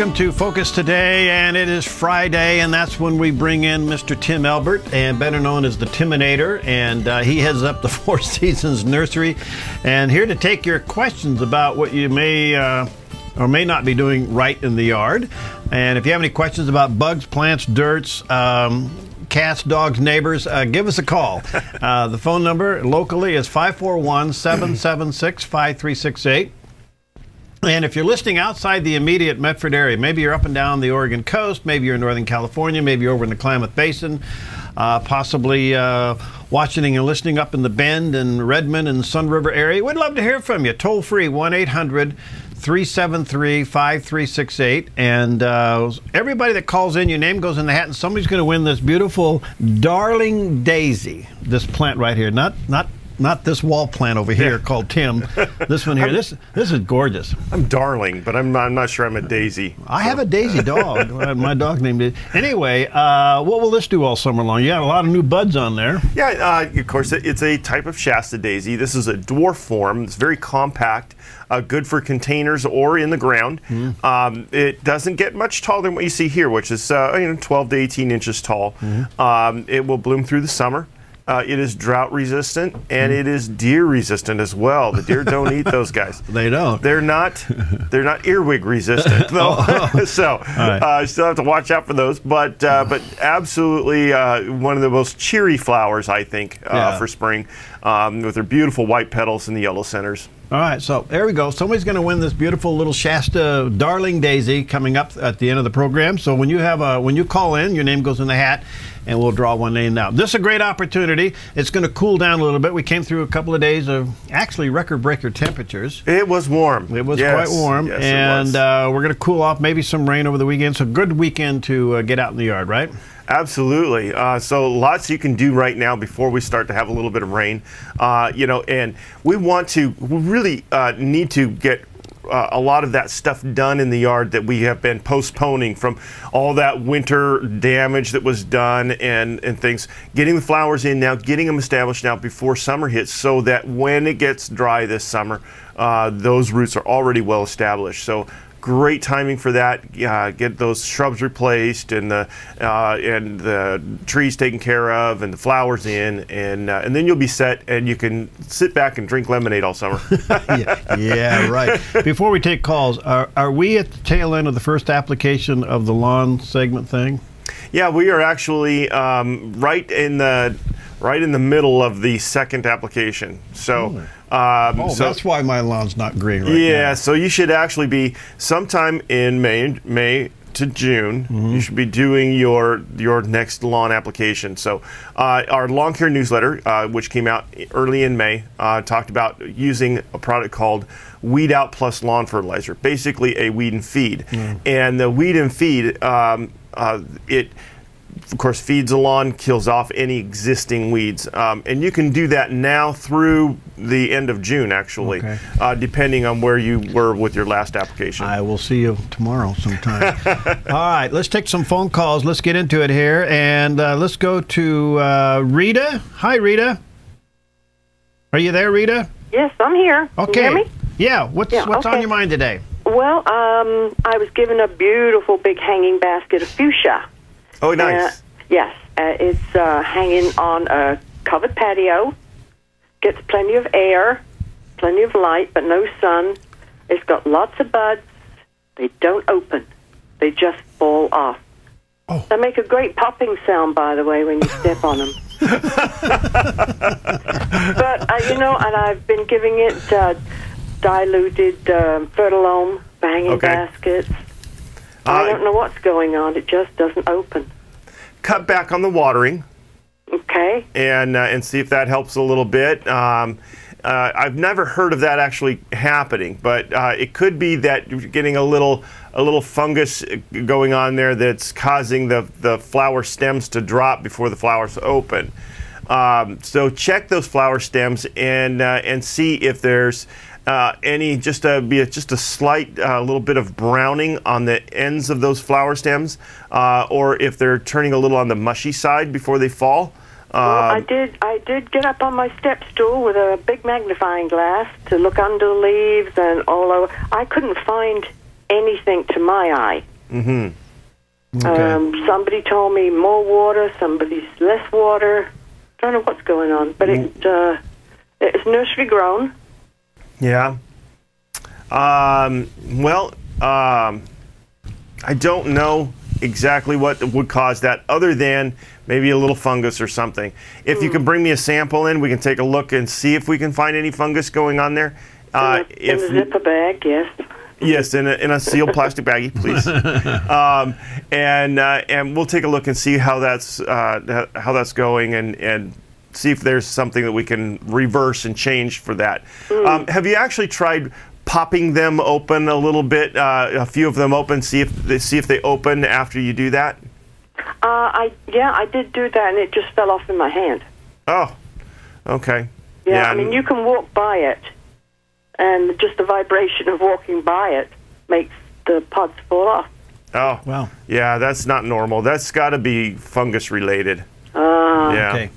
Welcome to Focus Today, and it is Friday, and that's when we bring in Mr. Tim Elbert, and better known as the Timinator, and he heads up the Four Seasons Nursery, and here to take your questions about what you may or may not be doing right in the yard. And if you have any questions about bugs, plants, dirts, cats, dogs, neighbors, give us a call. The phone number locally is 541-776-5368. And if you're listening outside the immediate Medford area, maybe you're up and down the Oregon coast, maybe you're in Northern California, maybe you're over in the Klamath Basin, possibly watching and listening up in the Bend and Redmond and Sun River area, we'd love to hear from you. Toll free, 1-800-373-5368. And everybody that calls in, your name goes in the hat, and somebody's going to win this beautiful darling daisy, this plant right here. Not this wall plant over here called Tim. This one here. This is gorgeous. I'm darling, but I'm not sure I'm a daisy. I have a daisy dog. My dog named it. Anyway, what will this do all summer long? You got a lot of new buds on there. Yeah, of course, it's a type of Shasta daisy. This is a dwarf form. It's very compact, good for containers or in the ground. It doesn't get much taller than what you see here, which is 12 to 18 inches tall. It will bloom through the summer. It is drought resistant, and it is deer resistant as well. The deer don't eat those guys. They don't. They're not earwig resistant though. So you still have to watch out for those. But absolutely one of the most cheery flowers, I think, for spring, with their beautiful white petals and the yellow centers. All right, so there we go. Somebody's going to win this beautiful little Shasta darling daisy coming up at the end of the program. So when you call in, your name goes in the hat, and we'll draw one name now. This is a great opportunity. It's going to cool down a little bit. We came through a couple of days of actually record-breaker temperatures. It was warm. It was quite warm, yes, and we're going to cool off. Maybe some rain over the weekend. So good weekend to get out in the yard, right? Absolutely. So lots you can do right now before we start to have a little bit of rain. And we really need to get a lot of that stuff done in the yard that we have been postponing from all that winter damage that was done and things. Getting the flowers in now, getting them established now before summer hits, so that when it gets dry this summer, those roots are already well established. So great timing for that. Get those shrubs replaced and the trees taken care of and the flowers in, and then you'll be set, and you can sit back and drink lemonade all summer. yeah, right. Before we take calls, are we at the tail end of the first application of the lawn segment thing? Yeah, we are actually right in the middle of the second application. So. So that's why my lawn's not green right now. Yeah, so you should actually be sometime in May to June. You should be doing your next lawn application. So our lawn care newsletter, which came out early in May, talked about using a product called Weed Out Plus Lawn Fertilizer, basically a weed and feed. And the weed and feed, it of course feeds the lawn, kills off any existing weeds, and you can do that now through the end of June, actually, depending on where you were with your last application. I will see you tomorrow sometime. All right, let's take some phone calls. Let's get into it here, and let's go to Rita. Hi, Rita. Are you there, Rita? Yes, I'm here. Okay. Can you hear me? Yeah. What's on your mind today? Well, I was given a beautiful big hanging basket of fuchsia. Oh, nice. Yes, it's hanging on a covered patio. Gets plenty of air, plenty of light, but no sun. It's got lots of buds. They don't open. They just fall off. Oh. They make a great popping sound, by the way, when you step on them. But, and I've been giving it diluted Fertilome hanging baskets. I don't know what's going on. It just doesn't open. Cut back on the watering. Okay. And see if that helps a little bit. I've never heard of that actually happening, but it could be that you're getting a little fungus going on there that's causing the flower stems to drop before the flowers open. So check those flower stems and see if there's just a slight little bit of browning on the ends of those flower stems, or if they're turning a little on the mushy side before they fall. Well, I did get up on my step stool with a big magnifying glass to look under the leaves and all over. I couldn't find anything to my eye. Mm-hmm. Okay. Somebody told me more water, somebody's less water. Don't know what's going on, but it's nursery grown. Yeah. I don't know exactly what would cause that, other than maybe a little fungus or something. If you can bring me a sample in, we can take a look and see if we can find any fungus going on there. In a zipper bag, yes. Yes, in a sealed plastic baggie, please. And we'll take a look and see how that's going, and see if there's something that we can reverse and change for that. Have you actually tried popping them open a little bit, a few of them open, see if they open after you do that? I did do that, and it just fell off in my hand. Oh, okay. Yeah, I mean, you can walk by it, and just the vibration of walking by it makes the pods fall off. Oh, wow. Yeah, that's not normal. That's got to be fungus related. Yeah. Okay.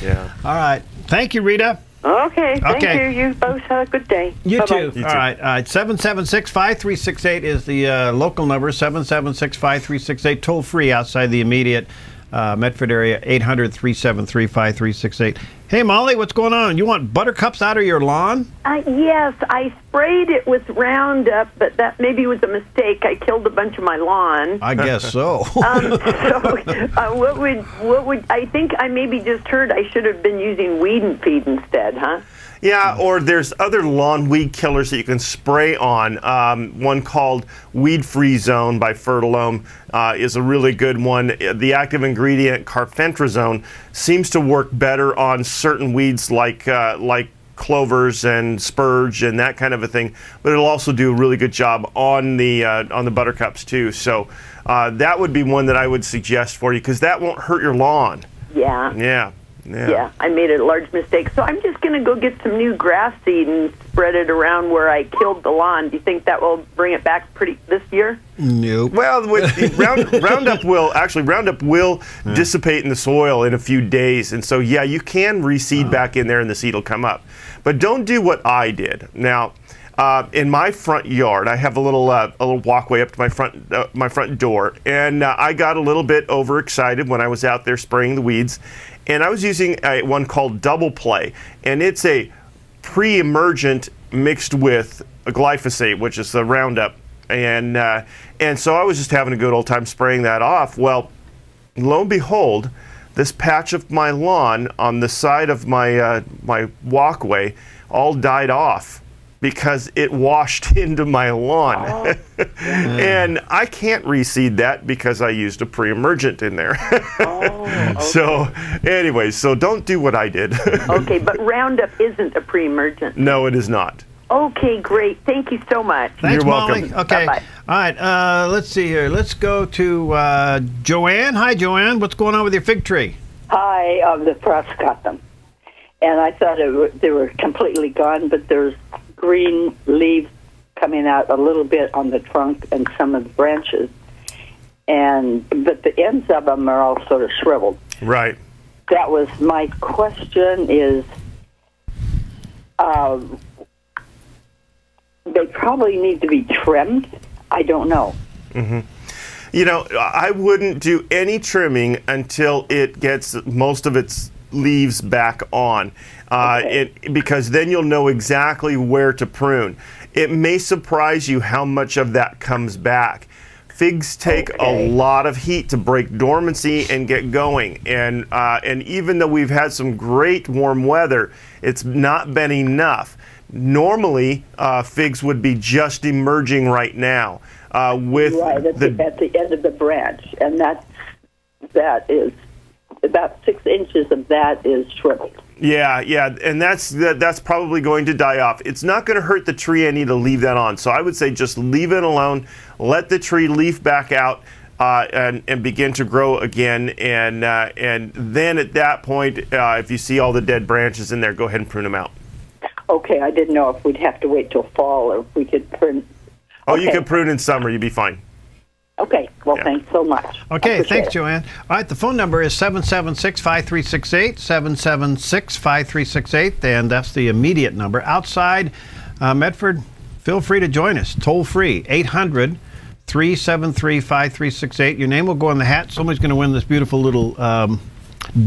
Yeah. All right. Thank you, Rita. Okay, thank you. You both have a good day. You Bye-bye. too. All right. 776-5368 is the local number, 776-5368, toll free outside the immediate Medford area, 800-373-5368. Hey, Molly, what's going on? You want buttercups out of your lawn? Yes, I sprayed it with Roundup, but that maybe was a mistake. I killed a bunch of my lawn. I guess so. What would I think? I maybe just heard I should have been using Weed and Feed instead, huh? Yeah, or there's other lawn weed killers that you can spray on. One called Weed Free Zone by Fertilome is a really good one. The active ingredient carfentrazone seems to work better on certain weeds like clovers and spurge and that kind of a thing, but it'll also do a really good job on the buttercups too. So that would be one that I would suggest for you, because that won't hurt your lawn. Yeah. Yeah, I made a large mistake. So I'm just going to go get some new grass seed and spread it around where I killed the lawn. Do you think that will bring it back this year? Nope. Well, Roundup will dissipate in the soil in a few days, and so yeah, you can reseed back in there, and the seed will come up. But don't do what I did. Now, in my front yard, I have a little walkway up to my front door, and I got a little bit overexcited when I was out there spraying the weeds. And I was using one called Double Play, and it's a pre-emergent mixed with a glyphosate, which is the Roundup, and so I was just having a good old time spraying that off. Well, lo and behold, this patch of my lawn on the side of my walkway all died off because it washed into my lawn. And I can't reseed that because I used a pre-emergent in there. Okay. So anyway, so don't do what I did. Okay, but Roundup isn't a pre-emergent. No, it is not. Okay, great. Thank you so much. Thanks, You're welcome. Molly. Okay. Bye-bye. All right. Let's see here. Let's go to Joanne. Hi, Joanne. What's going on with your fig tree? Hi, the frost got them. And I thought they were completely gone, but there's green leaves coming out a little bit on the trunk and some of the branches. But the ends of them are all sort of shriveled. Right. That was my question is, they probably need to be trimmed. I don't know. Mm-hmm. You know, I wouldn't do any trimming until it gets most of its leaves back on, because then you'll know exactly where to prune. It may surprise you how much of that comes back. Figs take a lot of heat to break dormancy and get going, and even though we've had some great warm weather, it's not been enough. Normally, figs would be just emerging right now. With right at the end of the branch, and that is about 6 inches of that is shriveled. Yeah, and that's probably going to die off. It's not going to hurt the tree any to leave that on. So I would say just leave it alone, let the tree leaf back out, and begin to grow again. And then at that point, if you see all the dead branches in there, go ahead and prune them out. Okay, I didn't know if we'd have to wait till fall or if we could prune. Oh, you can prune in summer. You'd be fine. Okay. Well, thanks so much. Okay, thanks, Joanne. All right, the phone number is 776-5368, 776-5368, and that's the immediate number. Outside Medford, feel free to join us. Toll free, 373-5368. Your name will go on the hat. Somebody's going to win this beautiful little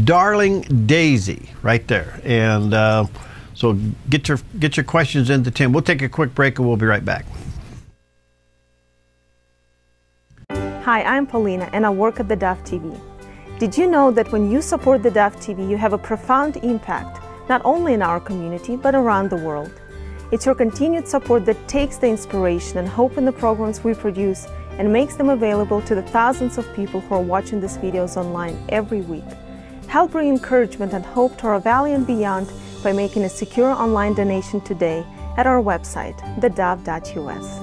darling daisy right there. And so get your questions into Tim. We'll take a quick break and we'll be right back. Hi, I'm Paulina and I work at theDove TV. Did you know that when you support theDove TV, you have a profound impact, not only in our community, but around the world? It's your continued support that takes the inspiration and hope in the programs we produce and makes them available to the thousands of people who are watching these videos online every week. Help bring encouragement and hope to our valley and beyond by making a secure online donation today at our website, thedove.us.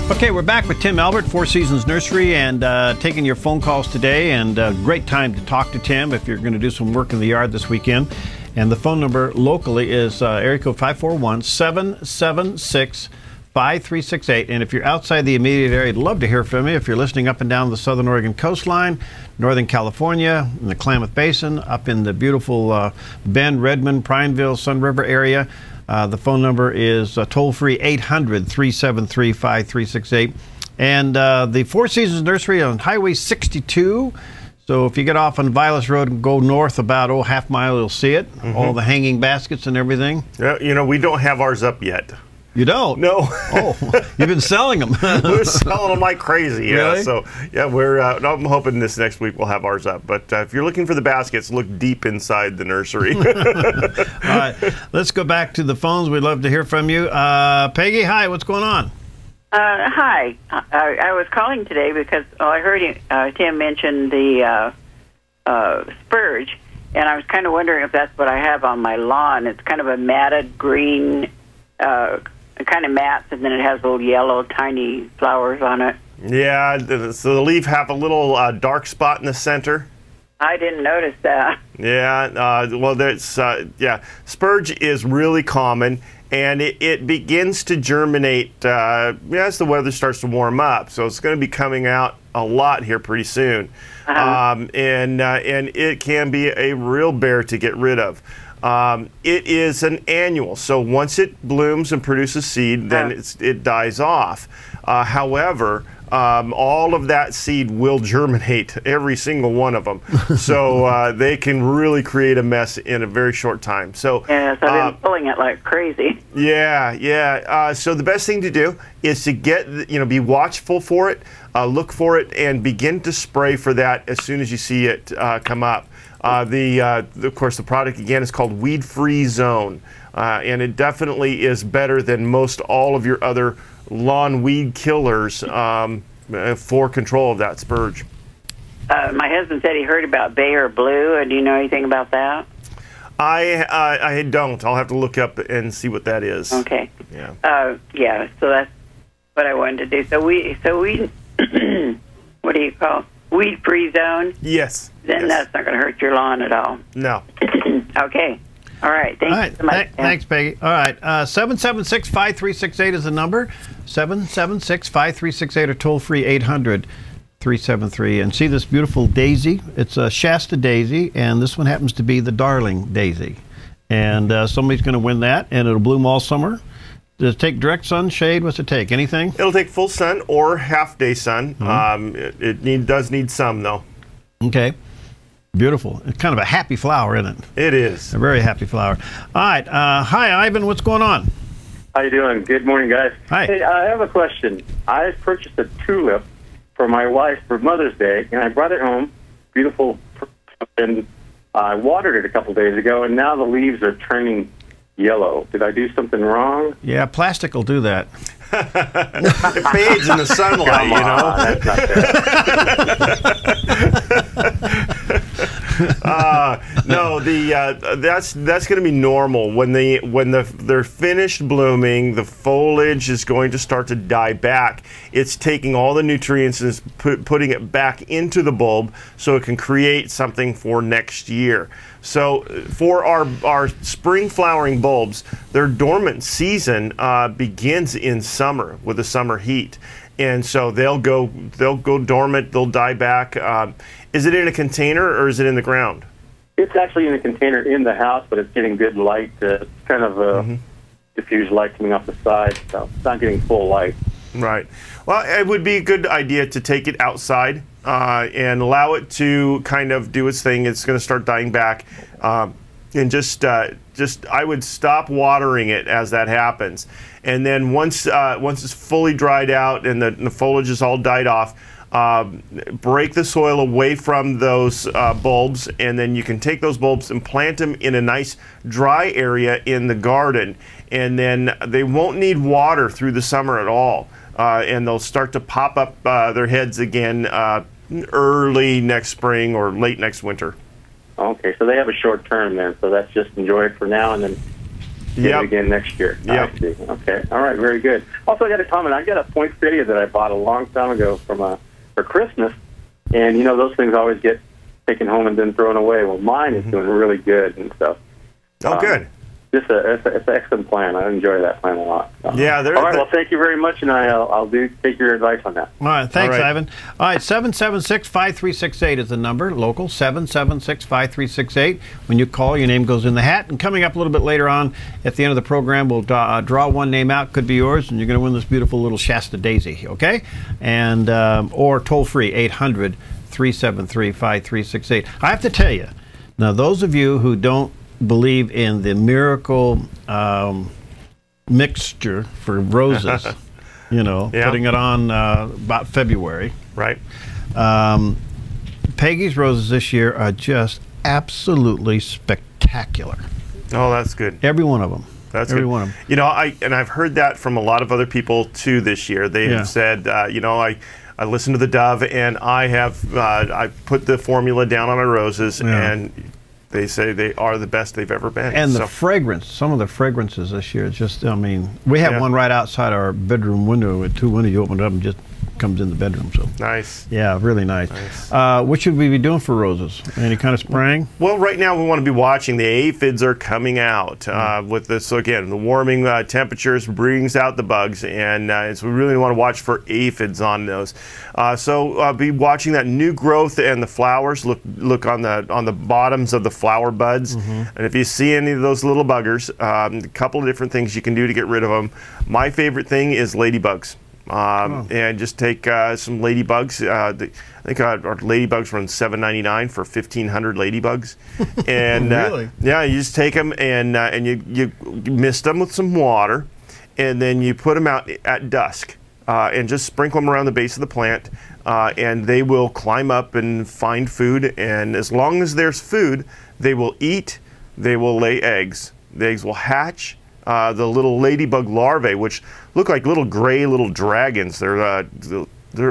Okay, we're back with Tim Elbert, Four Seasons Nursery, and taking your phone calls today. And great time to talk to Tim if you're going to do some work in the yard this weekend. And the phone number locally is area code 541-776-5368. And if you're outside the immediate area, I'd love to hear from you. If you're listening up and down the Southern Oregon coastline, Northern California, in the Klamath Basin, up in the beautiful Bend, Redmond, Prineville, Sun River area, the phone number is toll-free 800-373-5368. And the Four Seasons Nursery on Highway 62. So if you get off on Vilas Road and go north about half mile, you'll see it. Mm-hmm. All the hanging baskets and everything. Yeah, you know, we don't have ours up yet. You don't? No. Oh, you've been selling them. We're selling them like crazy. Yeah. Really? So yeah, I'm hoping this next week we'll have ours up. But if you're looking for the baskets, look deep inside the nursery. All right, let's go back to the phones. We'd love to hear from you. Peggy, hi. What's going on? Hi. I was calling today because I heard Tim mention the spurge, and I was kind of wondering if that's what I have on my lawn. It's kind of a matted green. Kind of mats, and then it has little yellow tiny flowers on it. Yeah, so the leaf have a little dark spot in the center. I didn't notice that. Yeah, well, spurge is really common, and it begins to germinate as the weather starts to warm up. So it's going to be coming out a lot here pretty soon, and it can be a real bear to get rid of. It is an annual, so once it blooms and produces seed, then it dies off. However, all of that seed will germinate, every single one of them. So they can really create a mess in a very short time. So yes, I've been pulling it like crazy. Yeah. So the best thing to do is to be watchful for it, look for it, and begin to spray for that as soon as you see it come up. Of course, the product again is called Weed Free Zone, and it definitely is better than most all of your other lawn weed killers for control of that spurge. My husband said he heard about Bayer Blue. Do you know anything about that? I don't. I'll have to look up and see what that is. Okay. Yeah. Yeah. So that's what I wanted to do. So we what do you call Weed Free Zone? Yes. Then that's not going to hurt your lawn at all. No. Okay. All right. Thank you so much. Thanks, Peggy. All right. 776-5368 is the number. 776-5368 or toll-free 800-373. And see this beautiful daisy? It's a Shasta daisy, and this one happens to be the darling daisy. And somebody's going to win that, and it'll bloom all summer. Does it take direct sun, shade? What's it take? Anything? It'll take full sun or half-day sun. Mm-hmm. It does need some, though. Okay. Beautiful. It's kind of a happy flower, isn't it? It is. A very happy flower. All right. Hi, Ivan. What's going on? How you doing? Good morning, guys. Hi. Hey, I have a question. I purchased a tulip for my wife for Mother's Day, and I brought it home. Beautiful. And I watered it a couple days ago, and now the leaves are turning yellow. Did I do something wrong? Yeah, plastic will do that. It fades in the sunlight, you know. No, that's going to be normal when they're finished blooming. The foliage is going to start to die back. It's taking all the nutrients and putting it back into the bulb so it can create something for next year. So for our spring flowering bulbs, their dormant season begins in summer with the summer heat, and so they'll go dormant. They'll die back. Is it in a container or is it in the ground? It's actually in a container in the house, but it's getting good light, kind of diffuse light coming off the side, so it's not getting full light. Right. Well, it would be a good idea to take it outside and allow it to kind of do its thing. It's going to start dying back. And just I would stop watering it as that happens. And then once it's fully dried out and the foliage is all died off, break the soil away from those bulbs, and then you can take those bulbs and plant them in a nice dry area in the garden. And then they won't need water through the summer at all. And they'll start to pop up their heads again early next spring or late next winter. Okay, so they have a short term then, so that's just enjoy it for now and then get it again next year. Yep. I see. Okay, all right, very good. Also, I got a comment. I got a poinsettia that I bought a long time ago for Christmas, and you know those things always get taken home and then thrown away. Well, mine is doing really good and stuff. Oh, good. It's an excellent plan. I enjoy that plan a lot. So. Yeah. All right. Well, thank you very much, and I'll take your advice on that. All right. Thanks, All right. Ivan. All right. 776-5368 is the number. Local 776-5368. When you call, your name goes in the hat. And coming up a little bit later on, at the end of the program, we'll draw one name out. Could be yours, and you're going to win this beautiful little Shasta daisy. Okay? And or toll free 800-373-5368. I have to tell you, now those of you who don't believe in the miracle mixture for roses, you know, putting it on about February. Right. Peggy's roses this year are just absolutely spectacular. Oh, that's good. Every one of them. That's every good. one of them. You know, I've heard that from a lot of other people too this year. They have said, you know, I listened to the Dove, and I put the formula down on my roses, and they say they are the best they've ever been. And the fragrance, some of the fragrances this year, just, I mean, we have one right outside our bedroom window with two windows. You open it up and just comes in the bedroom. So nice. Yeah, really nice. What should we be doing for roses? Any kind of spraying? Well, right now we want to be watching. The aphids are coming out with this. So again, the warming temperatures brings out the bugs, and so we really want to watch for aphids on those. So be watching that new growth and the flowers. Look on the bottoms of the flower buds, and if you see any of those little buggers, a couple of different things you can do to get rid of them. My favorite thing is ladybugs. And just take some ladybugs. I think our ladybugs run $7.99 for 1,500 ladybugs. And really? Yeah, you just take them and you mist them with some water, and then you put them out at dusk and just sprinkle them around the base of the plant, and they will climb up and find food. And as long as there's food, they will eat. They will lay eggs. The eggs will hatch. The little ladybug larvae, which look like little gray little dragons. They're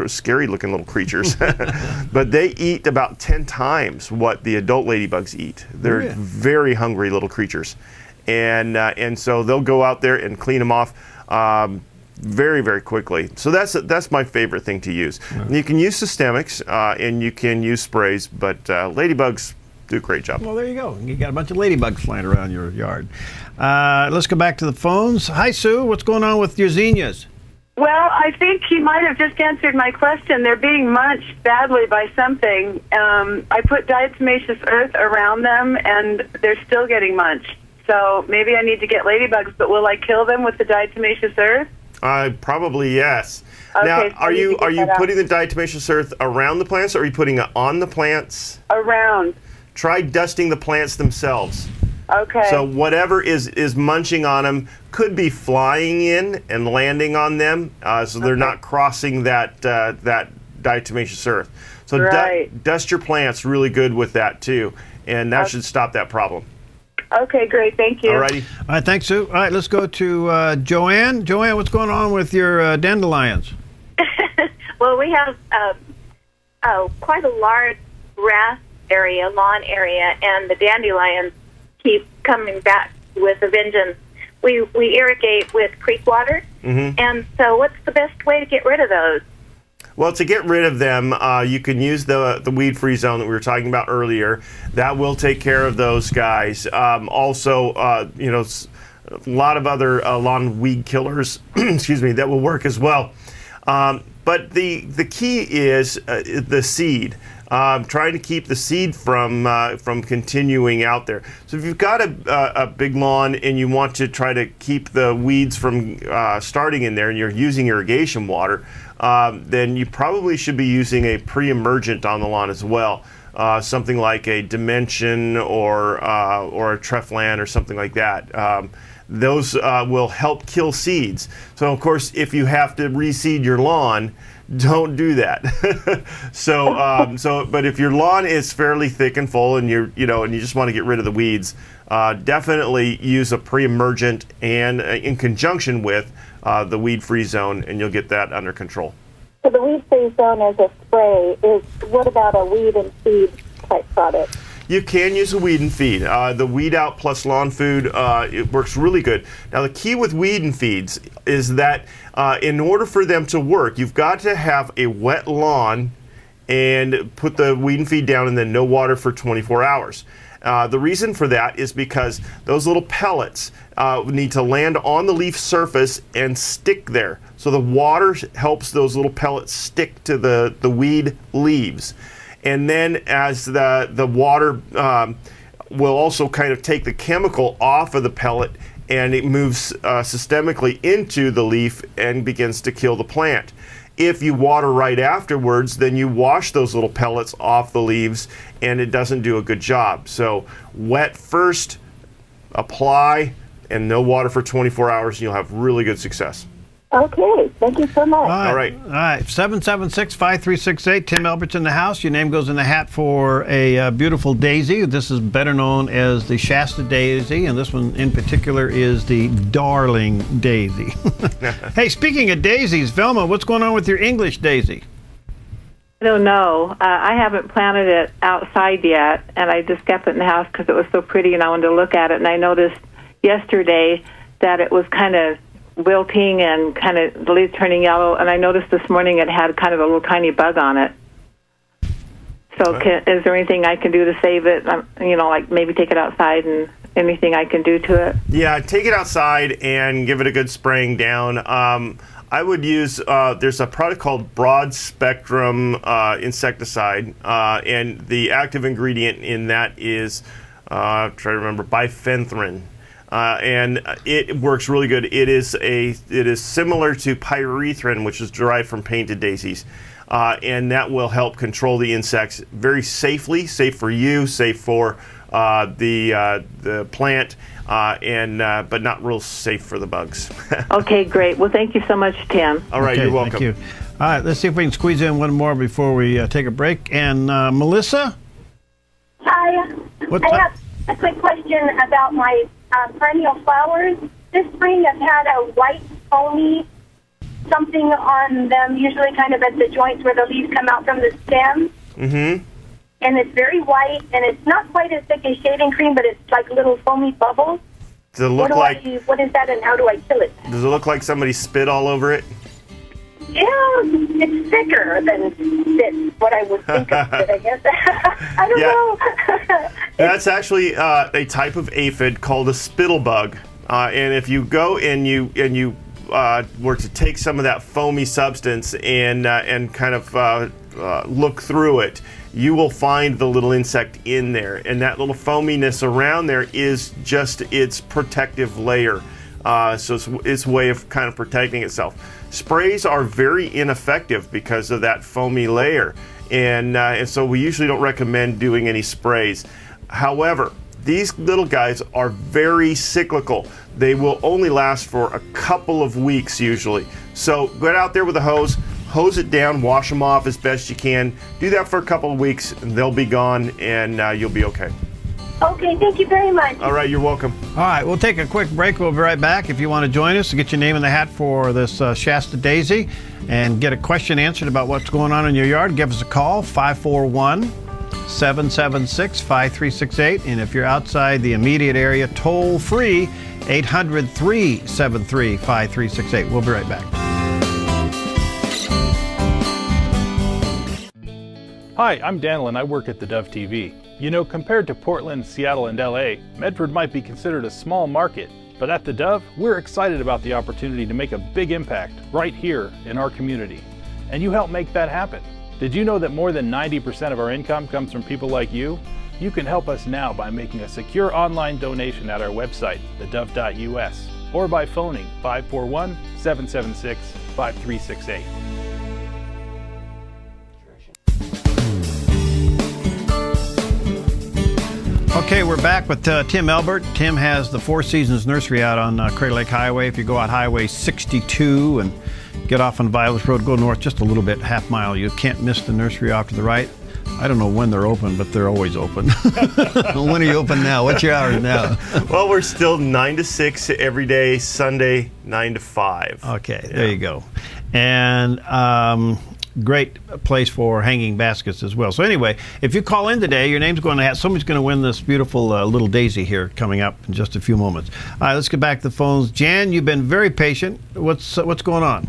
scary looking little creatures. But they eat about 10 times what the adult ladybugs eat. They're very hungry little creatures. And so they'll go out there and clean them off very, very quickly. So that's my favorite thing to use. You can use systemics and you can use sprays, but ladybugs do a great job. Well, there you go. You got a bunch of ladybugs flying around your yard. Let's go back to the phones. Hi, Sue. What's going on with your zinnias? Well, I think he might have just answered my question. They're being munched badly by something. I put diatomaceous earth around them, and they're still getting munched. So maybe I need to get ladybugs, but will I kill them with the diatomaceous earth? Probably yes. Okay, now, so are you putting the diatomaceous earth around the plants, or are you putting it on the plants? Around. Try dusting the plants themselves. Okay. So whatever is munching on them could be flying in and landing on them, so they're not crossing that diatomaceous earth. So dust your plants really good with that too, and that should stop that problem. Okay, great. Thank you. All righty. All right, thanks, Sue. All right, let's go to Joanne. Joanne, what's going on with your dandelions? Well, we have quite a large grass area, lawn area, and the dandelions keep coming back with a vengeance. We irrigate with creek water, and so what's the best way to get rid of those? Well, to get rid of them, you can use the weed-free zone that we were talking about earlier. That will take care of those guys. Also, you know, a lot of other lawn weed killers, excuse me, that will work as well. But the key is the seed. trying to keep the seed from continuing out there. So if you've got a big lawn and you want to try to keep the weeds from starting in there, and you're using irrigation water, then you probably should be using a pre-emergent on the lawn as well. Something like a Dimension or a Treflan or something like that. Those will help kill seeds. So of course, if you have to reseed your lawn, don't do that. But if your lawn is fairly thick and full, and you just want to get rid of the weeds, definitely use a pre-emergent and in conjunction with the weed-free zone, and you'll get that under control. So the weed-free zone as a spray is, what about a weed and feed type product? You can use a weed and feed. The Weed Out plus Lawn Food, it works really good. Now the key with weed and feeds is that in order for them to work, you've got to have a wet lawn and put the weed and feed down and then no water for 24 hours. The reason for that is because those little pellets need to land on the leaf surface and stick there. So the water helps those little pellets stick to the weed leaves. And then as the water will also kind of take the chemical off of the pellet, and it moves systemically into the leaf and begins to kill the plant. If you water right afterwards, then you wash those little pellets off the leaves, and it doesn't do a good job. So wet first, apply, and no water for 24 hours, and you'll have really good success. Okay, thank you so much. All right. 776-5368. Tim Elbert's in the house. Your name goes in the hat for a beautiful daisy. This is better known as the Shasta daisy, and this one in particular is the darling daisy. Hey, speaking of daisies, Velma, what's going on with your English daisy? I don't know. I haven't planted it outside yet, and I just kept it in the house because it was so pretty, and I wanted to look at it. And I noticed yesterday that it was kind of wilting and kind of the leaves turning yellow, and I noticed this morning it had kind of a little tiny bug on it. So is there anything I can do to save it? Like maybe take it outside, and anything I can do to it? Yeah, take it outside and give it a good spraying down. I would use, there's a product called Broad Spectrum insecticide, and the active ingredient in that is, try to remember, bifenthrin. And it works really good. It is similar to pyrethrin, which is derived from painted daisies, and that will help control the insects very safely. Safe for you, safe for the plant, but not real safe for the bugs. Okay, great. Well, thank you so much, Tim. All right, you're welcome. Thank you. All right, let's see if we can squeeze in one more before we take a break. And Melissa? Hi. I have a quick question about my perennial flowers. This spring I've had a white foamy something on them, usually kind of at the joints where the leaves come out from the stem. Mm-hmm. And it's very white, and it's not quite as thick as shaving cream, but it's like little foamy bubbles. Does it look like? What is that, and how do I kill it? Does it look like somebody spit all over it? Yeah, it's thicker than what I would think of it, I guess. I don't know. That's actually a type of aphid called a spittlebug. And if you go and you were to take some of that foamy substance and kind of look through it, you will find the little insect in there. And that little foaminess around there is just its protective layer. So it's its way of kind of protecting itself. Sprays are very ineffective because of that foamy layer, and so we usually don't recommend doing any sprays. However, these little guys are very cyclical. They will only last for a couple of weeks usually. So get out there with a hose it down, wash them off as best you can. Do that for a couple of weeks, and they'll be gone, and you'll be okay. Okay, thank you very much. All right, you're welcome. All right, we'll take a quick break. We'll be right back. If you want to join us to get your name in the hat for this Shasta Daisy and get a question answered about what's going on in your yard, give us a call, 541-776-5368. And if you're outside the immediate area, toll free, 800-373-5368. We'll be right back. Hi, I'm Daniel and I work at theDove TV. You know, compared to Portland, Seattle, and LA, Medford might be considered a small market, but at theDove, we're excited about the opportunity to make a big impact right here in our community. And you help make that happen. Did you know that more than 90% of our income comes from people like you? You can help us now by making a secure online donation at our website, theDove.us, or by phoning 541-776-5368. Okay, we're back with Tim Elbert. Tim has the Four Seasons Nursery out on Crater Lake Highway. If you go out Highway 62 and get off on Violet Road, go north just a little bit, half mile. You can't miss the nursery off to the right. I don't know when they're open, but they're always open. When are you open now? What's your hours now? Well, we're still 9 to 6 every day, Sunday 9 to 5. Okay, yeah. There you go. And great place for hanging baskets as well. So anyway, if you call in today, your name's going to have, somebody's going to win this beautiful little daisy here coming up in just a few moments. All right, let's get back to the phones. Jan, you've been very patient. What's going on?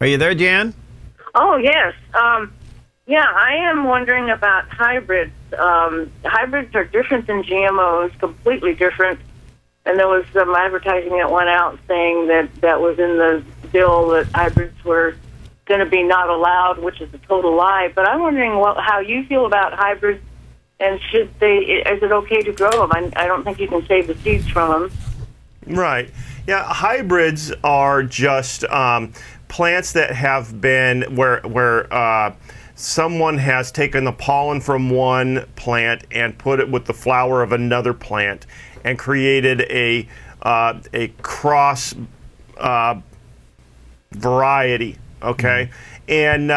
Are you there, Jan? Oh, yes. Yeah, I am wondering about hybrids. Hybrids are different than GMOs, completely different. And there was some advertising that went out saying that was in the bill that hybrids were going to be not allowed, which is a total lie. But I'm wondering how you feel about hybrids, and is it okay to grow them? I don't think you can save the seeds from them. Right. Yeah, hybrids are just plants that have been where someone has taken the pollen from one plant and put it with the flower of another plant and created a cross variety. Okay, and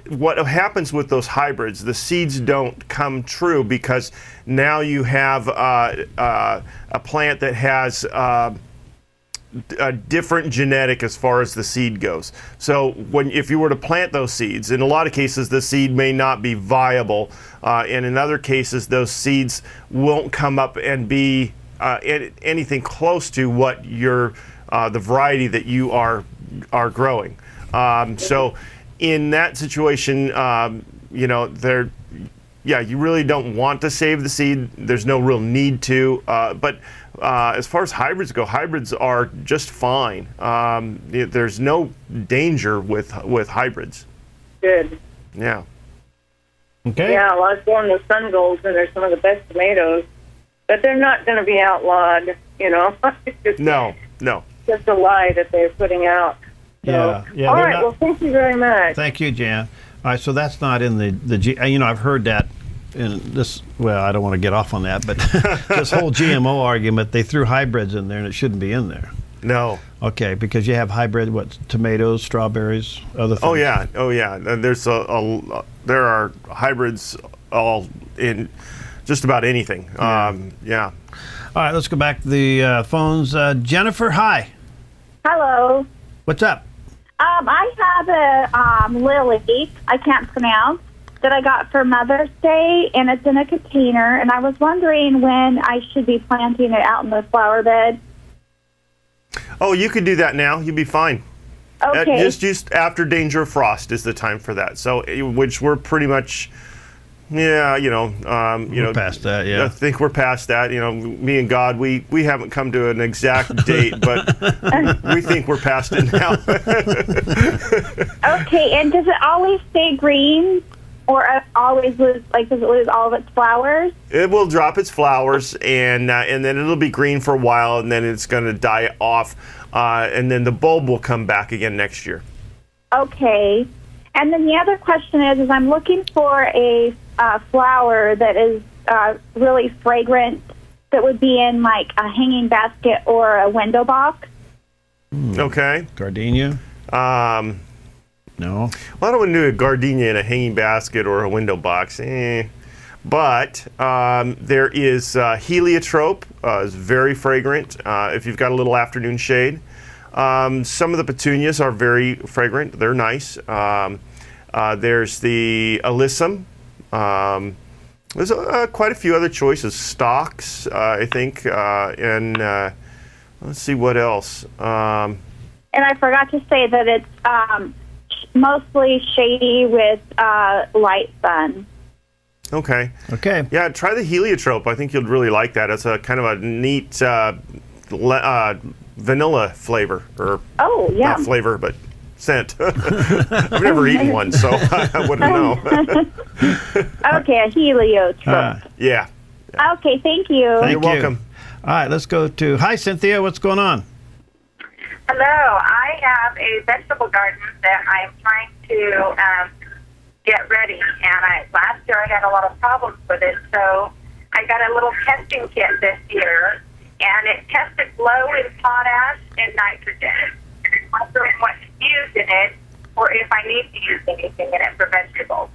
what happens with those hybrids? The seeds don't come true because now you have a plant that has a different genetic as far as the seed goes. So if you were to plant those seeds, in a lot of cases the seed may not be viable, and in other cases those seeds won't come up and be anything close to what the variety that you are growing. So in that situation, you really don't want to save the seed. There's no real need to, but as far as hybrids go, hybrids are just fine. There's no danger with hybrids. Good. Yeah. Okay. Yeah, well, I was growing the sun golds, and they're some of the best tomatoes, but they're not going to be outlawed, No. Just a lie that they're putting out. So. Yeah. All right, well, thank you very much. Thank you, Jan. All right, so that's not in the I've heard that in this, well, I don't want to get off on that, but this whole GMO argument, they threw hybrids in there and it shouldn't be in there. No. Okay, because you have hybrid, tomatoes, strawberries, other things. Oh yeah. There's there are hybrids all in just about anything. Yeah. All right, let's go back to the phones. Jennifer, hi. Hello. What's up? I have a lily I can't pronounce that I got for Mother's Day, and it's in a container, and I was wondering when I should be planting it out in the flower bed. Oh, you could do that now. You'll be fine. Okay. Just after danger of frost is the time for that. So, which we're pretty much, we're past that. Yeah, I think we're past that. Me and God, we haven't come to an exact date, but we think we're past it now. Okay, and does it always stay green, or always does it lose all of its flowers? It will drop its flowers, and then it'll be green for a while, and then it's going to die off, and then the bulb will come back again next year. Okay, and then the other question is I'm looking for a flower that is really fragrant that would be in like a hanging basket or a window box. Okay. Gardenia? No. Well, I don't want to do a gardenia in a hanging basket or a window box. But there is heliotrope. It's very fragrant if you've got a little afternoon shade. Some of the petunias are very fragrant. They're nice. There's the alyssum. There's quite a few other choices. Stocks, I think. And let's see what else. And I forgot to say that it's mostly shady with light sun. Okay. Okay. Yeah, try the heliotrope. I think you'll really like that. It's a kind of a neat vanilla flavor, or not flavor, but I've never eaten one, so I wouldn't know. Okay, a heliotrope. Yeah. Okay, thank you. You're welcome. All right, let's go to, hi, Cynthia, what's going on? Hello, I have a vegetable garden that I'm trying to get ready, and last year I had a lot of problems with it, so I got a little testing kit this year, and it tested low in potash and nitrogen. I'm wondering what to use in it, or if I need to use anything in it for vegetables.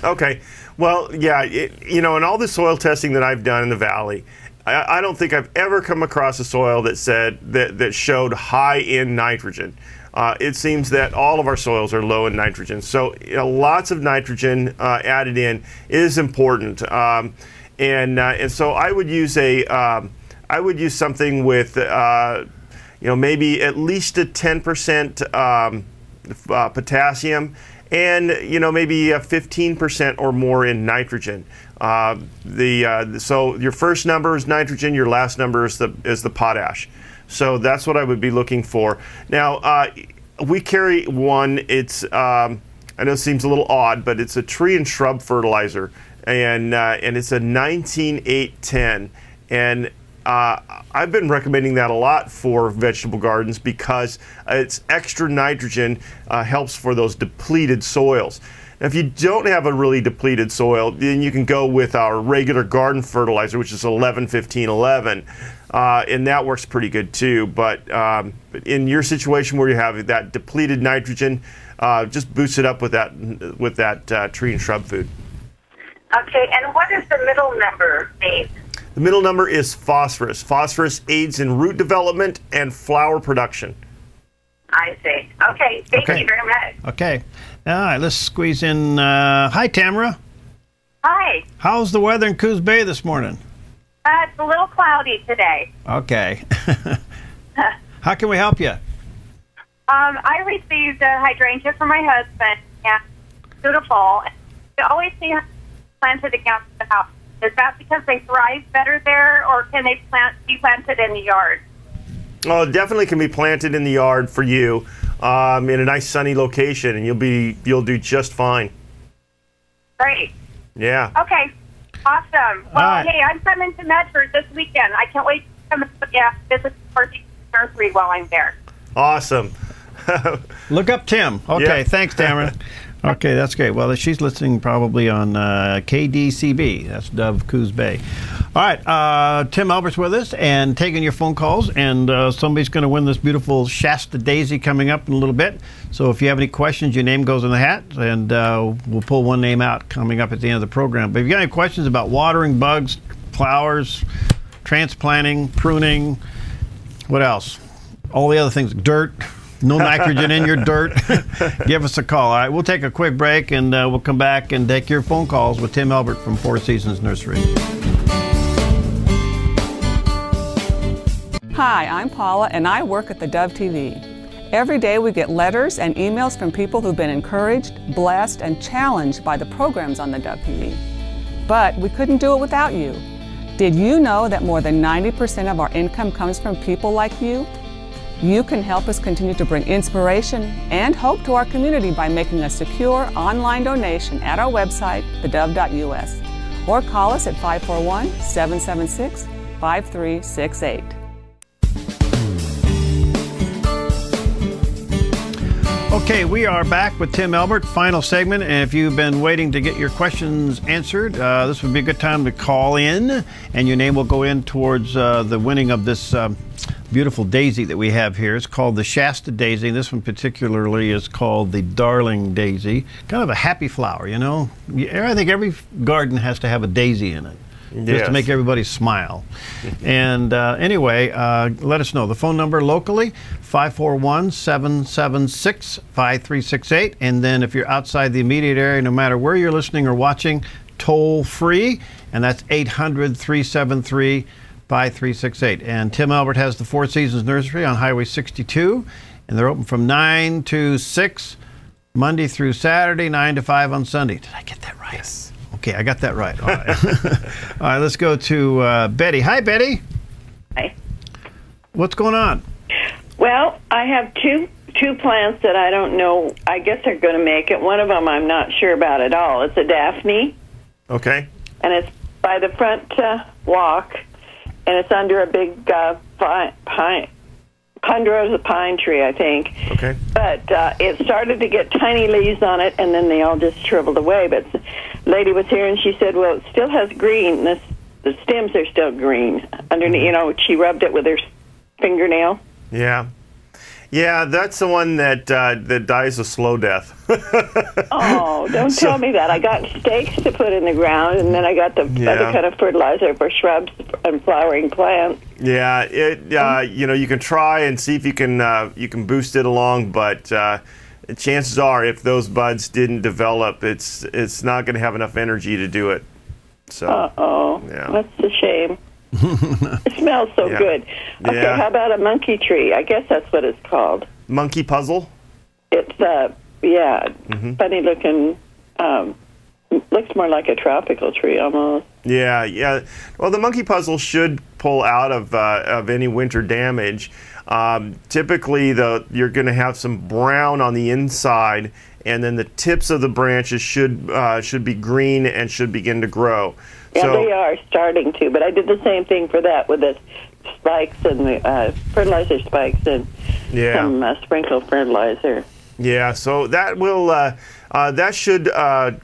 Okay. Well, yeah, in all the soil testing that I've done in the Valley, I don't think I've ever come across a soil that said that showed high in nitrogen. It seems that all of our soils are low in nitrogen, so lots of nitrogen added in is important. And so I would use something with maybe at least a 10% potassium, and maybe 15% or more in nitrogen. So your first number is nitrogen, your last number is the potash. So that's what I would be looking for. Now we carry one. It's I know it seems a little odd, but it's a tree and shrub fertilizer, and it's a 19-8-10, and I've been recommending that a lot for vegetable gardens because it's extra nitrogen, helps for those depleted soils. Now, if you don't have a really depleted soil, then you can go with our regular garden fertilizer, which is 11-15-11, and that works pretty good too. But in your situation where you have that depleted nitrogen, just boost it up with that tree and shrub food. Okay, and what does the middle number mean? The middle number is phosphorus. Phosphorus aids in root development and flower production. I see. Okay, thank you very much. Okay. All right, let's squeeze in. Hi, Tamara. Hi. How's the weather in Coos Bay this morning? It's a little cloudy today. Okay. How can we help you? I received a hydrangea from my husband, and beautiful. I always see planted against the house. Is that because they thrive better there, or can they be planted in the yard? Oh, it definitely can be planted in the yard for you, in a nice sunny location, and you'll do just fine. Great. Yeah. Okay. Awesome. Well, hey, I'm coming to Medford this weekend. I can't wait to come visit the nursery while I'm there. Awesome. Look up Tim. Okay, Yep. Thanks, Tamara. Okay, that's great. Well, she's listening probably on KDCB. That's Dove Coos Bay. All right, Tim Elbert's with us and taking your phone calls, and somebody's going to win this beautiful Shasta daisy coming up in a little bit. So if you have any questions, your name goes in the hat, and we'll pull one name out coming up at the end of the program. But if you got any questions about watering, bugs, flowers, transplanting, pruning, what else? All the other things, dirt. No nitrogen in your dirt. Give us a call. All right, we'll take a quick break, and we'll come back and take your phone calls with Tim Elbert from Four Seasons Nursery. Hi, I'm Paula, and I work at the Dove TV. Every day we get letters and emails from people who've been encouraged, blessed, and challenged by the programs on the Dove TV. But we couldn't do it without you. Did you know that more than 90% of our income comes from people like you? You can help us continue to bring inspiration and hope to our community by making a secure online donation at our website, thedove.us, or call us at 541-776-5368. Okay, we are back with Tim Elbert, final segment, and if you've been waiting to get your questions answered, this would be a good time to call in, and your name will go in towards the winning of this beautiful daisy that we have here. It's called the Shasta daisy. This one particularly is called the Darling daisy. Kind of a happy flower, you know. I think every garden has to have a daisy in it. Just to make everybody smile. And anyway, let us know. The phone number locally, 541-776-5368. And then if you're outside the immediate area, no matter where you're listening or watching, toll free. And that's 800-373-5368. And Tim Elbert has the Four Seasons Nursery on Highway 62. And they're open from 9 to 6, Monday through Saturday, 9 to 5 on Sunday. Did I get that right? Yes. Okay, I got that right. All right, all right, let's go to Betty. Hi, Betty. Hi. What's going on? Well, I have two two plants that I don't know. I guess they're going to make it. One of them I'm not sure about at all. It's a Daphne. Okay. And it's by the front walk, and it's under a big ponderosa pine tree, I think. Okay. But it started to get tiny leaves on it, and then they all just shriveled away. But the lady was here, and she said, well, it still has green. The stems are still green. Underneath, you know, she rubbed it with her fingernail. Yeah. Yeah, that's the one that dies a slow death. Oh, don't tell me that. I got stakes to put in the ground, and then I got the other kind of fertilizer for shrubs and flowering plants. Yeah, you know, you can try and see if you can boost it along, but chances are, if those buds didn't develop, it's not going to have enough energy to do it. So, yeah, that's a shame. It smells so good. Okay, how about a monkey tree? I guess that's what it's called. Monkey puzzle? It's, funny looking, looks more like a tropical tree almost. Yeah. Well, the monkey puzzle should pull out of any winter damage. Typically, you're going to have some brown on the inside, and then the tips of the branches should be green and should begin to grow. Yeah, so, they are starting to, but I did the same thing for that with the spikes and the fertilizer spikes and some sprinkle fertilizer. Yeah, so that will that should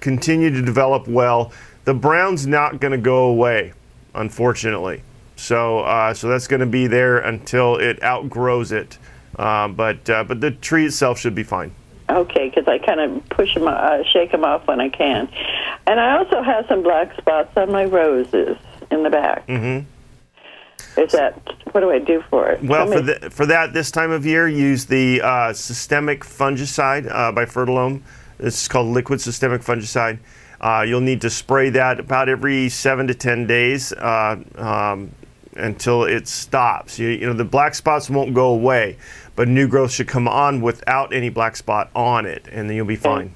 continue to develop well. The brown's not going to go away, unfortunately. So that's going to be there until it outgrows it. But the tree itself should be fine. Okay, because I kind of push them, shake them off when I can. And I also have some black spots on my roses in the back. Mm-hmm. Is that, what do I do for it? Well, for that, this time of year, use the systemic fungicide by Fertilome. This is called liquid systemic fungicide. You'll need to spray that about every 7 to 10 days until it stops. You know, the black spots won't go away, but new growth should come on without any black spot on it, and then you'll be fine.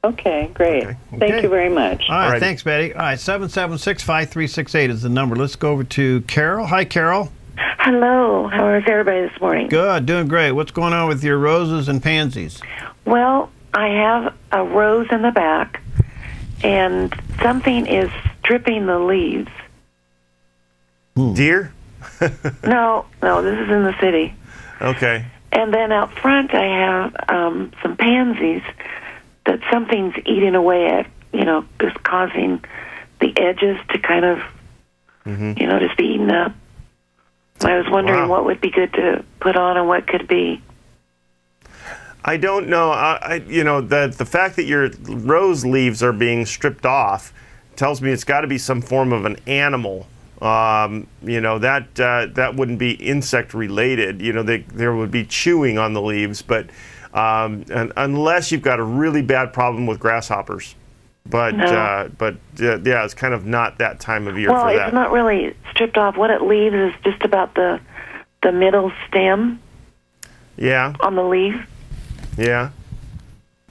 Okay, great. Thank you very much. All right, thanks, Betty. All right, 776-5368 is the number. Let's go over to Carol. Hi, Carol. Hello. How is everybody this morning? Good, doing great. What's going on with your roses and pansies? Well, I have a rose in the back, and something is stripping the leaves. Deer? No, this is in the city. Okay. And then out front I have some pansies that something's eating away at, just causing the edges to kind of, just be eaten up. I was wondering what would be good to put on and what could be. I don't know. The fact that your rose leaves are being stripped off tells me it's got to be some form of an animal. That wouldn't be insect related. There would be chewing on the leaves, but unless you've got a really bad problem with grasshoppers. But it's kind of not that time of year for that. Well, it's not really stripped off. What it leaves is just about the middle stem. Yeah. On the leaf. Yeah.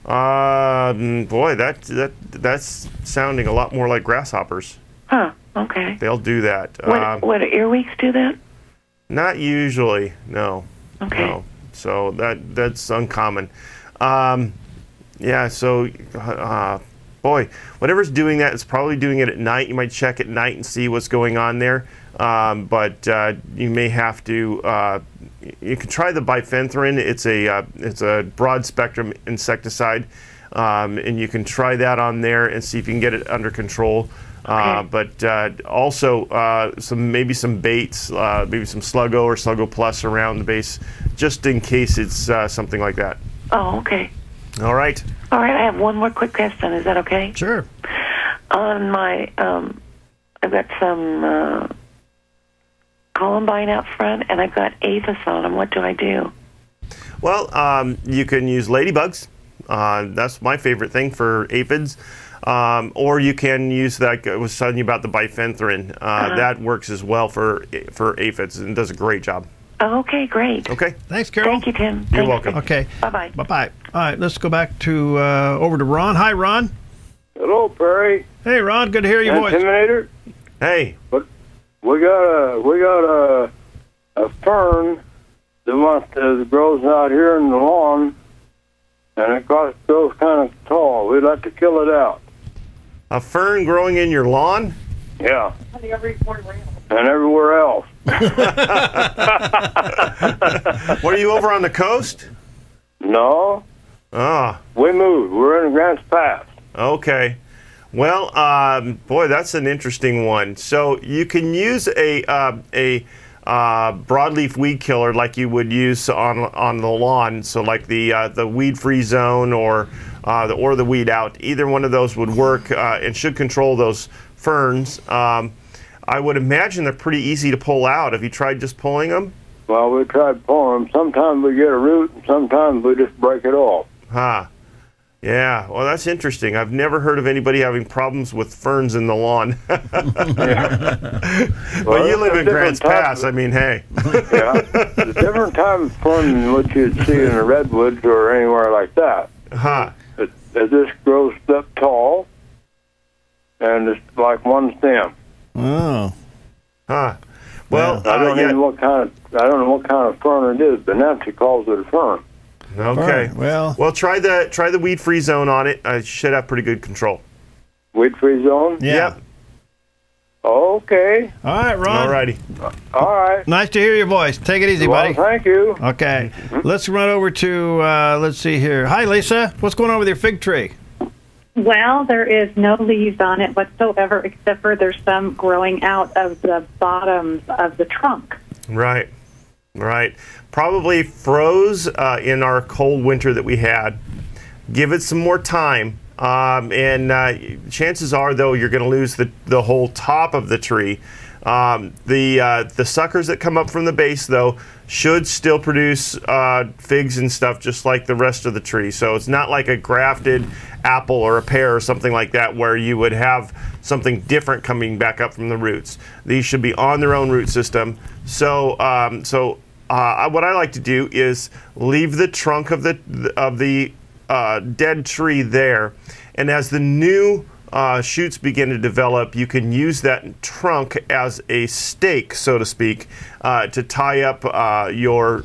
Boy, that's sounding a lot more like grasshoppers. Huh. Okay. They'll do that. What do earwigs do that? Not usually. No. Okay. No. So that's uncommon. So, boy, whatever's doing that is probably doing it at night. You might check at night and see what's going on there. But you may have to. You can try the bifenthrin. It's a broad spectrum insecticide, and you can try that on there and see if you can get it under control. But also maybe some baits, maybe some Sluggo or Sluggo Plus around the base, just in case it's something like that. Oh, okay. All right. All right. I have one more quick question. Is that okay? Sure. On my, I've got some columbine out front, and I've got aphis on them. What do I do? Well, you can use ladybugs. That's my favorite thing for aphids. Or you can use that. I was telling you about the bifenthrin. That works as well for aphids and does a great job. Oh, okay, great. Okay. Thanks, Carol. Thank you, Tim. You're welcome. Okay. Bye-bye. Bye-bye. All right, let's go back to over to Ron. Hi, Ron. Hello, Perry. Hey, Ron. Good to hear your voice. Intimidator. Hey. But we got a fern the one that grows out here in the lawn, and it grows kind of tall. We'd like to kill it out. A fern growing in your lawn? Yeah. And everywhere else. Were you over on the coast? No. Ah. We moved. We're in Grants Pass. Okay. Well, boy, that's an interesting one. So you can use a broadleaf weed killer like you would use on the lawn. So like the weed-free zone or the weed out. Either one of those would work and should control those ferns. I would imagine they're pretty easy to pull out. Have you tried just pulling them? Well, we tried pulling them. Sometimes we get a root, and sometimes we just break it off. Huh. Yeah, well, that's interesting. I've never heard of anybody having problems with ferns in the lawn. Well, you live in Grants Pass. I mean, hey. Yeah, it's a different type of fern than what you'd see in the redwoods or anywhere like that. Huh. It just grows up tall, and it's like one stem. Oh. Huh. Well, I don't know what kind of fern it is, but Nancy calls it a fern. Okay. Well, try the weed-free zone on it. I should have pretty good control. Weed-free zone? Yeah. Yep. Okay. All right, Ron. All righty. All right. Nice to hear your voice. Take it easy, buddy. Thank you. Okay. Let's run over to, let's see here. Hi, Lisa. What's going on with your fig tree? Well, there is no leaves on it whatsoever, except for there's some growing out of the bottoms of the trunk. Right. Right. Probably froze in our cold winter that we had. Give it some more time. And chances are, though, you're going to lose the whole top of the tree. The suckers that come up from the base, though, should still produce figs and stuff just like the rest of the tree. So it's not like a grafted apple or a pear or something like that where you would have something different coming back up from the roots. These should be on their own root system. So what I like to do is leave the trunk of the dead tree there, and as the new shoots begin to develop, you can use that trunk as a stake, so to speak, to tie up your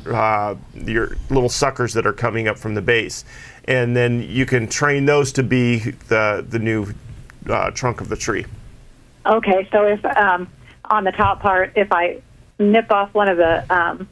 little suckers that are coming up from the base, and then you can train those to be the new trunk of the tree. Okay, so if on the top part, if I nip off one of the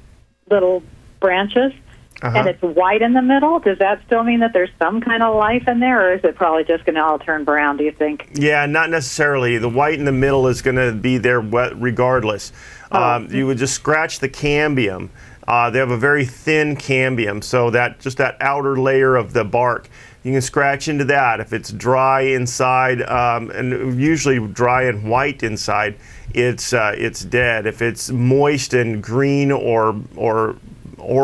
little branches, and it's white in the middle, does that still mean that there's some kind of life in there, or is it probably just going to all turn brown, do you think? Yeah, not necessarily. The white in the middle is going to be there regardless. You would just scratch the cambium. They have a very thin cambium, so that just that outer layer of the bark, you can scratch into that. If it's dry inside, and usually dry and white inside, it's dead. If it's moist and green or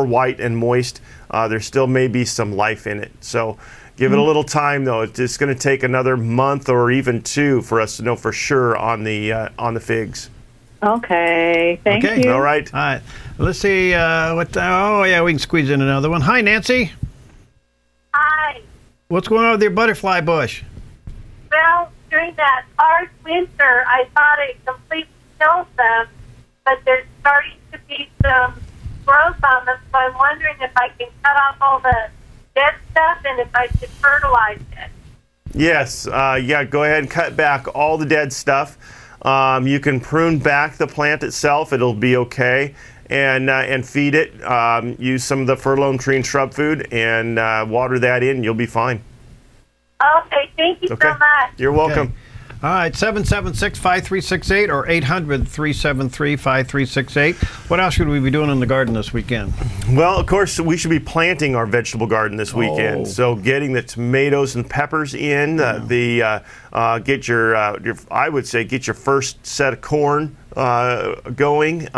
white and moist, there still may be some life in it. So give it a little time, though. It's going to take another month or even 2 for us to know for sure on the figs. Okay, thank you. All right. All right. Let's see oh yeah, we can squeeze in another one. Hi, Nancy. Hi. What's going on with your butterfly bush? Well, during that hard winter, I thought it completely killed them, but there's starting to be some growth on them, so I'm wondering if I can cut off all the dead stuff and if I should fertilize it. Yes, yeah, go ahead and cut back all the dead stuff. You can prune back the plant itself, it'll be okay, and feed it. Use some of the furlone tree and shrub food and water that in, you'll be fine. Okay, thank you so much. You're welcome. Okay. All right, 776-5368 or 800-373-5368. What else should we be doing in the garden this weekend? Well, of course, we should be planting our vegetable garden this weekend. So getting the tomatoes and peppers in, get your I would say get your first set of corn going.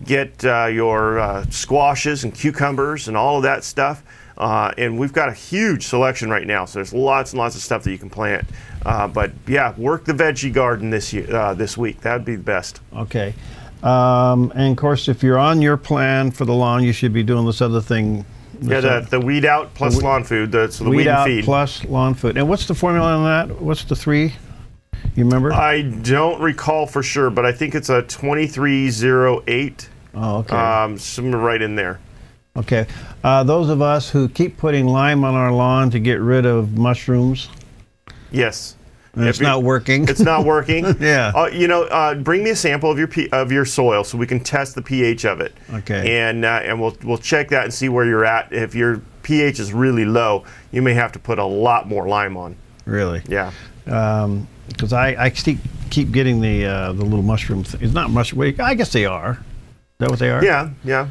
Get your squashes and cucumbers and all of that stuff. And we've got a huge selection right now, so there's lots and lots of stuff that you can plant. But yeah, work the veggie garden this week. That would be the best. Okay. And of course, if you're on your plan for the lawn, you should be doing this other thing. Yeah, the weed out plus lawn food. So the weed out and feed plus lawn food. And what's the formula on that? What's the 3? You remember? I don't recall for sure, but I think it's a 2308. Oh, okay. Some right in there. Okay. Those of us who keep putting lime on our lawn to get rid of mushrooms. Yes. And it's not working. It's not working. Yeah. You know, bring me a sample of your soil so we can test the pH of it. Okay. And we'll check that and see where you're at. If your pH is really low, you may have to put a lot more lime on. Really? Yeah. Because I keep getting the little mushrooms. It's not mushroom. I guess they are. Is that what they are? Yeah. Yeah.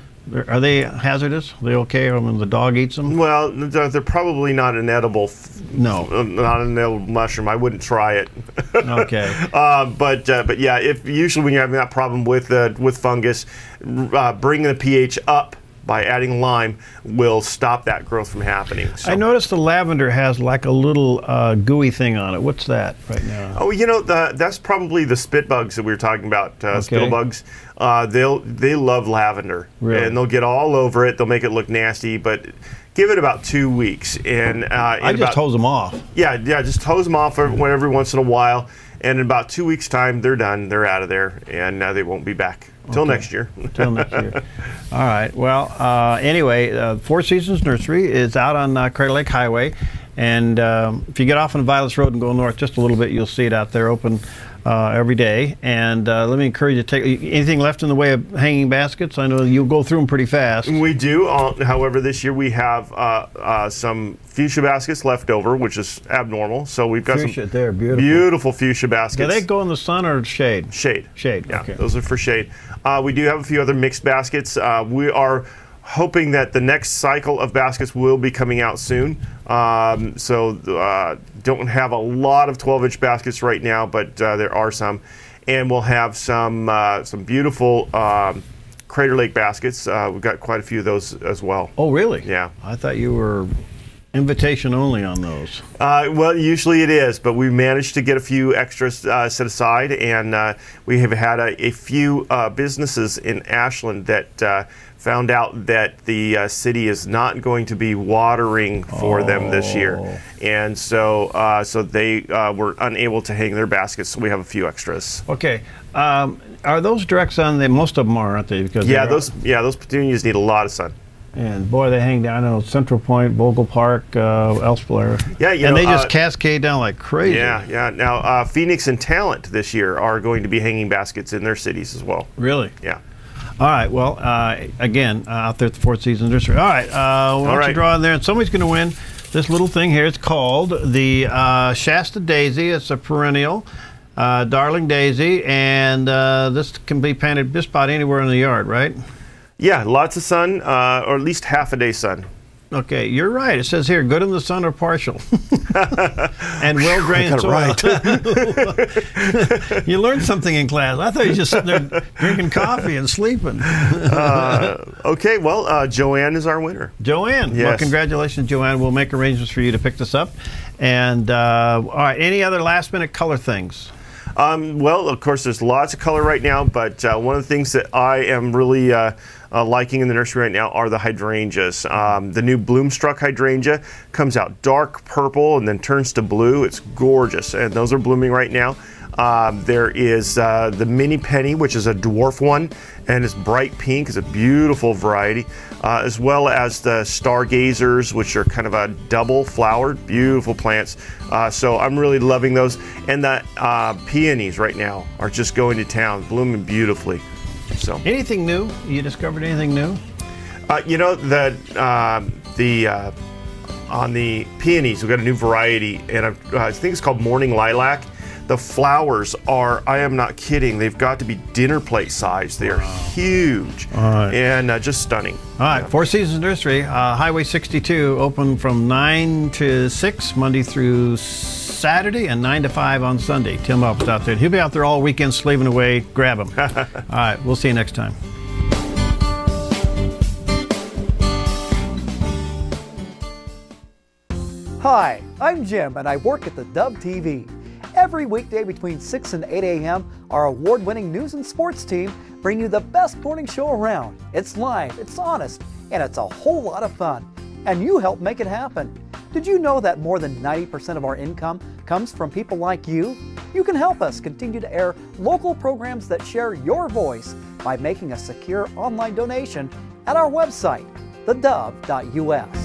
Are they hazardous? Are they okay when the dog eats them? Well, they're probably not an edible. No, not an edible mushroom. I wouldn't try it. Okay. But yeah, if usually when you're having that problem with fungus, bringing the pH up by adding lime will stop that growth from happening. So. I noticed the lavender has like a little gooey thing on it. What's that right now? Oh, you know, that's probably the spit bugs that we were talking about. Spittle bugs. They love lavender, really? And they'll get all over it. They'll make it look nasty, but give it about 2 weeks, and I just hose them off. Yeah, just hose them off every once in a while, and in about 2 weeks' time, they're done. They're out of there, and they won't be back until next year. Until next year. All right. Well, anyway, Four Seasons Nursery is out on Crater Lake Highway, and if you get off on Violets Road and go north just a little bit, you'll see it out there open every day. And let me encourage you to take anything left in the way of hanging baskets. I know you'll go through them pretty fast. We do. However, this year we have some fuchsia baskets left over, which is abnormal. So we've got fuchsia, some they're beautiful. Beautiful fuchsia baskets. Do they go in the sun or shade? Shade. Shade. Yeah, okay. Those are for shade. We do have a few other mixed baskets. We are hoping that the next cycle of baskets will be coming out soon. Don't have a lot of 12-inch baskets right now, but there are some. And we'll have some beautiful Crater Lake baskets. We've got quite a few of those as well. Oh, really? Yeah. I thought you were invitation only on those. Well, usually it is, but we managed to get a few extras set aside, and we have had a few businesses in Ashland that found out that the city is not going to be watering for them this year, and so they were unable to hang their baskets. So we have a few extras. Okay. Are those direct sun? Most of them are, aren't they? Because those petunias need a lot of sun. And boy, they hang down. I know Central Point, Vogel Park, Elspler. Yeah, they just cascade down like crazy. Yeah. Now, Phoenix and Talent this year are going to be hanging baskets in their cities as well. Really? Yeah. All right. Well, again, out there at the Four Seasons Nursery. All right. Why don't you draw in there? And somebody's going to win this little thing here. It's called the Shasta Daisy. It's a perennial. Darling Daisy. And this can be planted just about anywhere in the yard, right? Yeah, lots of sun, or at least half a day sun. Okay, you're right. It says here, good in the sun or partial. And well-drained soil. Right. You learned something in class. I thought you were just sitting there drinking coffee and sleeping. Okay, well, Joanne is our winner. Joanne. Yes. Well, congratulations, Joanne. We'll make arrangements for you to pick this up. And, all right, any other last-minute color things? Well, of course, there's lots of color right now, but one of the things that I am really liking in the nursery right now are the hydrangeas. The new Bloomstruck hydrangea comes out dark purple and then turns to blue. It's gorgeous, and those are blooming right now. There is the Mini Penny, which is a dwarf one, and it's bright pink. It's a beautiful variety, as well as the Stargazers, which are kind of a double flowered, beautiful plants. So I'm really loving those. And the peonies right now are just going to town, blooming beautifully. So anything new? You discovered anything new? You know, on the peonies, we've got a new variety, and I think it's called Morning Lilac. The flowers are, I am not kidding, they've got to be dinner plate size. They are huge and just stunning. All right, Four Seasons Nursery, Highway 62, open from 9 to 6, Monday through Saturday, and 9 to 5 on Sunday. Tim Elbert's out there. He'll be out there all weekend slaving away. Grab him. All right, we'll see you next time. Hi, I'm Jim, and I work at theDove TV. Every weekday between 6 and 8 a.m., our award-winning news and sports team bring you the best morning show around. It's live, it's honest, and it's a whole lot of fun. And you help make it happen. Did you know that more than 90% of our income comes from people like you? You can help us continue to air local programs that share your voice by making a secure online donation at our website, thedove.us.